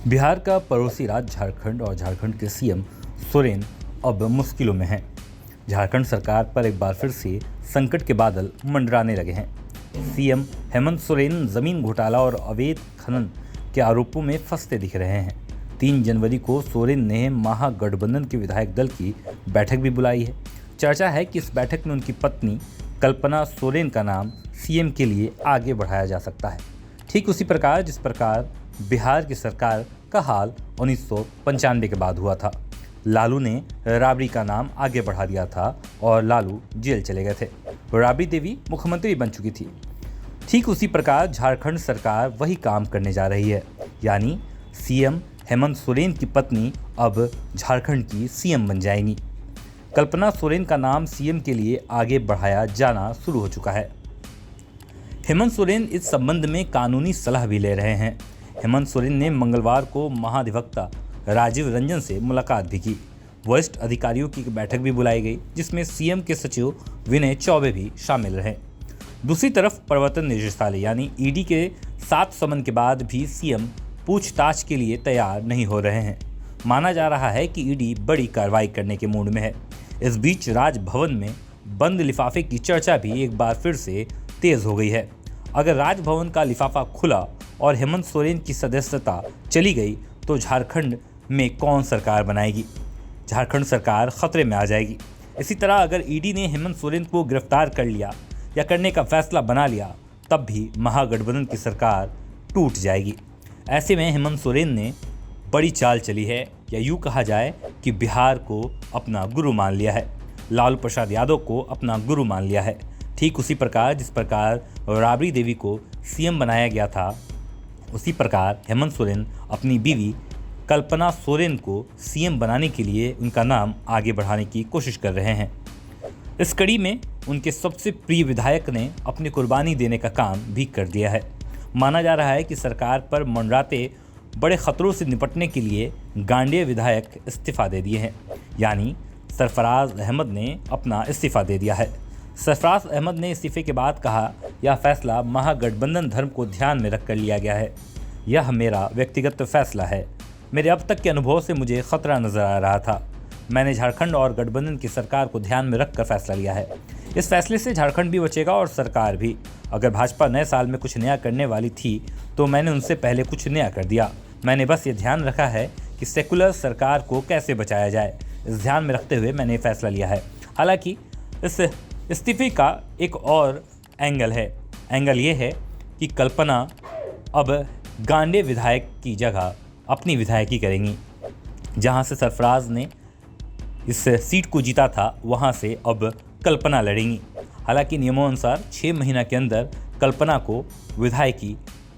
बिहार का पड़ोसी राज्य झारखंड और झारखंड के सीएम सोरेन अब मुश्किलों में हैं। झारखंड सरकार पर एक बार फिर से संकट के बादल मंडराने लगे हैं। सीएम हेमंत सोरेन जमीन घोटाला और अवैध खनन के आरोपों में फंसते दिख रहे हैं। 3 जनवरी को सोरेन ने महागठबंधन के विधायक दल की बैठक भी बुलाई है। चर्चा है कि इस बैठक में उनकी पत्नी कल्पना सोरेन का नाम सीएम के लिए आगे बढ़ाया जा सकता है। ठीक उसी प्रकार जिस प्रकार बिहार की सरकार का हाल 1995 के बाद हुआ था। लालू ने राबड़ी का नाम आगे बढ़ा दिया था और लालू जेल चले गए थे। राबड़ी देवी मुख्यमंत्री बन चुकी थी। ठीक उसी प्रकार झारखंड सरकार वही काम करने जा रही है, यानी सीएम हेमंत सोरेन की पत्नी अब झारखंड की सीएम बन जाएंगी। कल्पना सोरेन का नाम सीएम के लिए आगे बढ़ाया जाना शुरू हो चुका है। हेमंत सोरेन इस संबंध में कानूनी सलाह भी ले रहे हैं। हेमंत सोरेन ने मंगलवार को महाधिवक्ता राजीव रंजन से मुलाकात भी की। वरिष्ठ अधिकारियों की बैठक भी बुलाई गई, जिसमें सीएम के सचिव विनय चौबे भी शामिल रहे। दूसरी तरफ प्रवर्तन निदेशालय यानी ईडी के 7 समन के बाद भी सीएम पूछताछ के लिए तैयार नहीं हो रहे हैं। माना जा रहा है कि ईडी बड़ी कार्रवाई करने के मूड में है। इस बीच राजभवन में बंद लिफाफे की चर्चा भी एक बार फिर से तेज हो गई है। अगर राजभवन का लिफाफा खुला और हेमंत सोरेन की सदस्यता चली गई तो झारखंड में कौन सरकार बनाएगी? झारखंड सरकार खतरे में आ जाएगी। इसी तरह अगर ईडी ने हेमंत सोरेन को गिरफ्तार कर लिया या करने का फैसला बना लिया, तब भी महागठबंधन की सरकार टूट जाएगी। ऐसे में हेमंत सोरेन ने बड़ी चाल चली है, या यूँ कहा जाए कि बिहार को अपना गुरु मान लिया है। लालू प्रसाद यादव को अपना गुरु मान लिया है। ठीक उसी प्रकार जिस प्रकार राबड़ी देवी को सीएम बनाया गया था, उसी प्रकार हेमंत सोरेन अपनी बीवी कल्पना सोरेन को सीएम बनाने के लिए उनका नाम आगे बढ़ाने की कोशिश कर रहे हैं। इस कड़ी में उनके सबसे प्रिय विधायक ने अपनी कुर्बानी देने का काम भी कर दिया है। माना जा रहा है कि सरकार पर मंडराते बड़े खतरों से निपटने के लिए गांडेय विधायक इस्तीफा दे दिए हैं, यानी सरफराज अहमद ने अपना इस्तीफा दे दिया है। सरफराज अहमद ने इस्तीफे के बाद कहा, यह फैसला महागठबंधन धर्म को ध्यान में रखकर लिया गया है। यह मेरा व्यक्तिगत फैसला है। मेरे अब तक के अनुभव से मुझे खतरा नजर आ रहा था। मैंने झारखंड और गठबंधन की सरकार को ध्यान में रखकर फैसला लिया है। इस फैसले से झारखंड भी बचेगा और सरकार भी। अगर भाजपा नए साल में कुछ नया करने वाली थी तो मैंने उनसे पहले कुछ नया कर दिया। मैंने बस ये ध्यान रखा है कि सेकुलर सरकार को कैसे बचाया जाए। इस ध्यान में रखते हुए मैंने फैसला लिया है। हालांकि इस इस्तीफे का एक और एंगल है। एंगल ये है कि कल्पना अब गांडे विधायक की जगह अपनी विधायकी करेंगी। जहां से सरफराज ने इस सीट को जीता था, वहां से अब कल्पना लड़ेंगी। हालांकि नियमों अनुसार 6 महीना के अंदर कल्पना को विधायकी